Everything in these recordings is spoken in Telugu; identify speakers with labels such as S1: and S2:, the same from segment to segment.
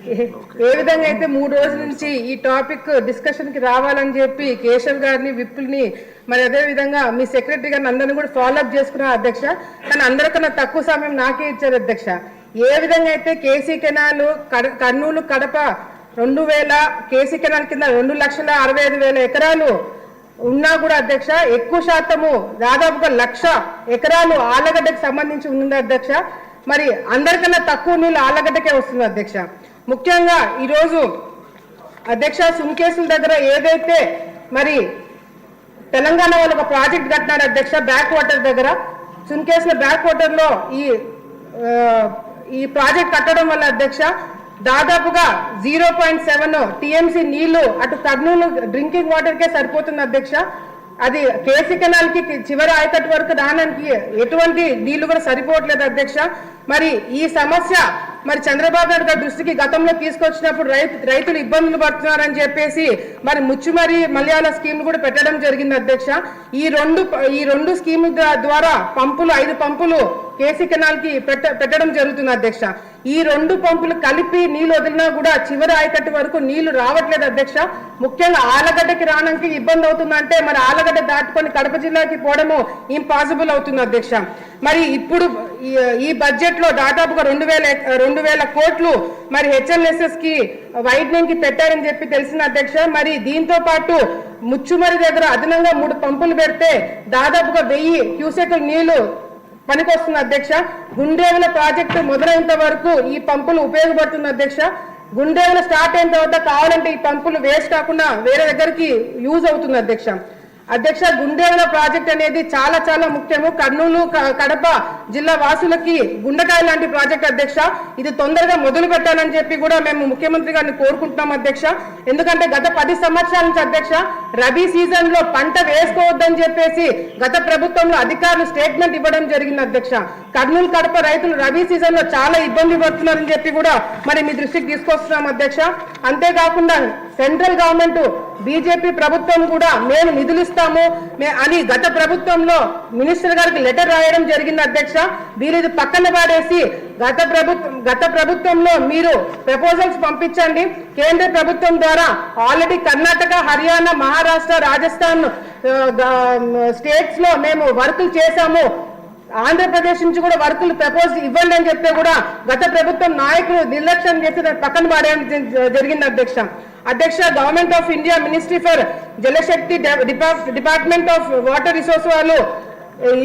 S1: ఏ విధంగా అయితే 3 రోజుల నుంచి ఈ టాపిక్ డిస్కషన్ కి రావాలని చెప్పి కేశవ్ గారిని విప్పుల్ని మరి అదే విధంగా మీ సెక్రటరీ గారిని అందరినీ కూడా ఫాలోఅప్ చేసుకున్నారు అధ్యక్ష. కానీ అందరికన్నా తక్కువ సమయం నాకే ఇచ్చారు అధ్యక్ష. ఏ విధంగా అయితే KC canal Kurnool Kadapa 2000 KC canal కింద 2,65,000 ఎకరాలు ఉన్నా కూడా అధ్యక్ష ఎక్కువ శాతము దాదాపుగా 1,00,000 ఎకరాలు ఆలగడ్డకు సంబంధించి ఉంది అధ్యక్ష. మరి అందరికన్నా తక్కువ నీళ్ళు ఆలగడ్డకే వస్తుంది అధ్యక్ష. ముఖ్యంగా ఈరోజు అధ్యక్ష సుంకేసుల దగ్గర ఏదైతే మరి తెలంగాణ వాళ్ళు ఒక ప్రాజెక్ట్ కట్టినారు అధ్యక్ష బ్యాక్ వాటర్ దగ్గర. సుంకేసుల బ్యాక్ వాటర్ లో ఈ ప్రాజెక్ట్ కట్టడం వల్ల అధ్యక్ష దాదాపుగా 0.7 టీఎంసీ నీళ్లు అటు కర్నూలు డ్రింకింగ్ వాటర్ కే సరిపోతుంది అధ్యక్ష. అది కేసీ కెనాల్ కి చివరి ఆయకట్టు వరకు రావడానికి ఎటువంటి నీళ్లు కూడా సరిపోవట్లేదు అధ్యక్ష. మరి ఈ సమస్య మరి చంద్రబాబు నాయుడు గారి దృష్టికి గతంలో తీసుకొచ్చినప్పుడు రైతులు ఇబ్బందులు పడుతున్నారని చెప్పేసి మరి ముచ్చుమరి మలయాళ స్కీమ్ కూడా పెట్టడం జరిగింది అధ్యక్ష. ఈ రెండు స్కీమ్ ద్వారా పంపులు 5 పంపులు కేసీ కెనాల్ కి పెట్టడం జరుగుతుంది అధ్యక్ష. ఈ 2 పంపులు కలిపి నీళ్లు వదిలినా కూడా చివరి ఆయకట్టు వరకు నీళ్లు రావట్లేదు అధ్యక్ష. ముఖ్యంగా ఆలగడ్డకి రావడానికి ఇబ్బంది అవుతుందంటే మరి ఆలగడ్డ దాటుకొని కడప జిల్లాకి పోవడము ఇంపాసిబుల్ అవుతుంది అధ్యక్ష. మరి ఇప్పుడు ఈ బడ్జెట్ లో దాదాపుగా 2,000 కోట్లు మరి హెచ్ఎల్ఎస్ఎస్ కి వైడ్నింగ్ కి పెట్టారని చెప్పి తెలిసిన అధ్యక్ష. మరి దీంతో పాటు ముచ్చుమరి దగ్గర అదనంగా 3 పంపులు పెడితే దాదాపుగా 1000 క్యూసెక్ల నీళ్లు పనికొస్తుంది అధ్యక్ష. గుండేవుల ప్రాజెక్టు మొదలైనంత వరకు ఈ పంపులు ఉపయోగపడుతుంది అధ్యక్ష. గుండేవుల స్టార్ట్ అయిన తర్వాత కావాలంటే ఈ పంపులు వేస్ట్ కాకుండా వేరే దగ్గరికి యూజ్ అవుతుంది అధ్యక్ష. గుండేవుల ప్రాజెక్ట్ అనేది చాలా చాలా ముఖ్యము. కర్నూలు కడప జిల్లా వాసులకి గుండెకాయ లాంటి ప్రాజెక్ట్ అధ్యక్ష. ఇది తొందరగా మొదలు పెట్టాలని చెప్పి కూడా మేము ముఖ్యమంత్రి గారిని కోరుకుంటున్నాం అధ్యక్ష. ఎందుకంటే గత 10 సంవత్సరాల నుంచి అధ్యక్ష రబీ సీజన్ లో పంట వేసుకోవద్దని చెప్పేసి గత ప్రభుత్వంలో అధికారులు స్టేట్మెంట్ ఇవ్వడం జరిగింది అధ్యక్ష. కర్నూలు కడప రైతులు రబీ సీజన్ లో చాలా ఇబ్బంది పడుతున్నారని చెప్పి కూడా మరి మీ దృష్టికి తీసుకొస్తున్నాం అధ్యక్ష. అంతేకాకుండా సెంట్రల్ గవర్నమెంట్ బీజేపీ ప్రభుత్వం కూడా మేము నిధులు ఇస్తాము అని గత ప్రభుత్వంలో మినిస్టర్ గారికి లెటర్ రాయడం జరిగింది అధ్యక్ష. వీరిది పక్కన పాడేసి గత ప్రభుత్వంలో మీరు ప్రపోజల్స్ పంపించండి. కేంద్ర ప్రభుత్వం ద్వారా ఆల్రెడీ కర్ణాటక, హర్యానా, మహారాష్ట్ర, రాజస్థాన్ స్టేట్స్ లో మేము వర్కులు చేశాము. ఆంధ్రప్రదేశ్ నుంచి కూడా వర్కులు ప్రపోజ్ ఇవ్వండి అని చెప్తే కూడా గత ప్రభుత్వం నాయకులు నిర్లక్ష్యం చేసి పక్కన పాడేయడం జరిగింది అధ్యక్ష. Government of India ministry for Jal Shakti department of water resource వాళ్ళు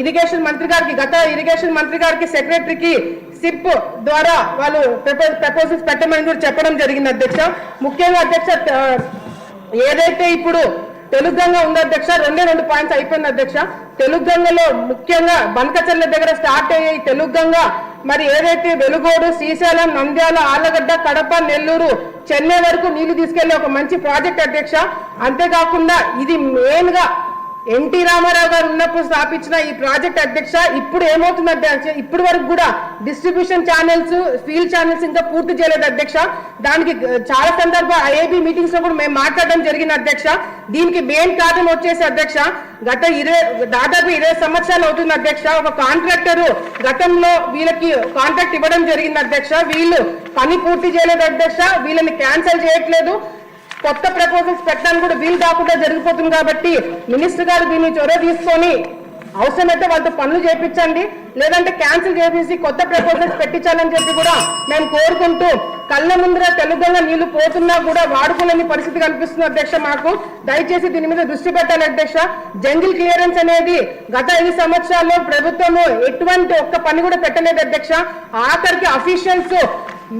S1: ఇరిగేషన్ మంత్రి గారికి గత ఇరిగేషన్ మంత్రి గారికి సెక్రటరీకి సిప్ ద్వారా వాళ్ళు ప్రపోజల్స్ పెట్టమని కూడా చెప్పడం జరిగింది అధ్యక్ష. ముఖ్యంగా అధ్యక్ష ఏదైతే ఇప్పుడు తెలుగంగ ఉంది అధ్యక్ష 2 పాయింట్స్ అయిపోయింది అధ్యక్ష. తెలుగంగలో ముఖ్యంగా బనకచర్ల దగ్గర స్టార్ట్ అయ్యాయి తెలుగంగ. మరి ఏదైతే వెలుగోడు, శ్రీశైలం, నంద్యాల, ఆలగడ్డ, కడప, నెల్లూరు, చెన్నై వరకు నీళ్లు తీసుకెళ్లే ఒక మంచి ప్రాజెక్ట్ అధ్యక్ష. అంతేకాకుండా ఇది మెయిన్ గా ఎన్టీ రామారావు గారు ఉన్నప్పుడు స్థాపించిన ఈ ప్రాజెక్ట్ అధ్యక్ష. ఇప్పుడు ఏమవుతుంది అధ్యక్ష, ఇప్పటి వరకు కూడా డిస్ట్రిబ్యూషన్ ఛానల్స్, ఫీల్డ్ ఛానల్స్ ఇంకా పూర్తి చేయలేదు అధ్యక్ష. దానికి చాలా సందర్భాలు ఐఏబీ మీటింగ్స్ లో కూడా మేము మాట్లాడడం జరిగింది అధ్యక్ష. దీనికి మెయిన్ కారణం వచ్చేసి అధ్యక్ష దాదాపు 20 సంవత్సరాలు అవుతుంది అధ్యక్ష. ఒక కాంట్రాక్టర్ గతంలో వీళ్ళకి కాంట్రాక్ట్ ఇవ్వడం జరిగింది అధ్యక్ష. వీళ్ళు పని పూర్తి చేయలేదు అధ్యక్ష. వీళ్ళని క్యాన్సిల్ చేయట్లేదు. కొత్త ప్రపోజల్స్ పెట్టడానికి కూడా వీలు కాకుండా జరిగిపోతుంది. కాబట్టి మినిస్టర్ గారు దీన్ని చొరవ తీసుకొని అవసరమైతే వాళ్ళతో పనులు చేయించండి, లేదంటే క్యాన్సిల్ చేసి కొత్త ప్రపోజల్స్ పెట్టించాలని చెప్పి కూడా మేము కోరుకుంటూ, కళ్ళ ముందర తెలుగుగా నీళ్లు పోతున్నా కూడా వాడుకోలేని పరిస్థితి కనిపిస్తుంది అధ్యక్ష. మాకు దయచేసి దీని మీద దృష్టి పెట్టాలి అధ్యక్ష. జంగిల్ క్లియరెన్స్ అనేది గత 5 సంవత్సరాల్లో ప్రభుత్వము ఎటువంటి ఒక్క పని కూడా పెట్టలేదు అధ్యక్ష. ఆఖరికి అఫీషియల్స్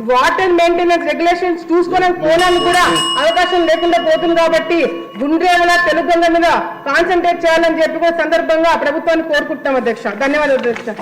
S1: వాటర్ మెయింటెనెన్స్ రెగ్యులేషన్స్ చూసుకోవడానికి పోవడానికి కూడా అవకాశం లేకుండా పోతుంది. కాబట్టి గుండ్రేవల తెలుగంగ మీద కాన్సన్ట్రేట్ చేయాలని చెప్పి కూడా సందర్భంగా ప్రభుత్వాన్ని కోరుకుంటున్నాం అధ్యక్ష. ధన్యవాదాలు అధ్యక్ష.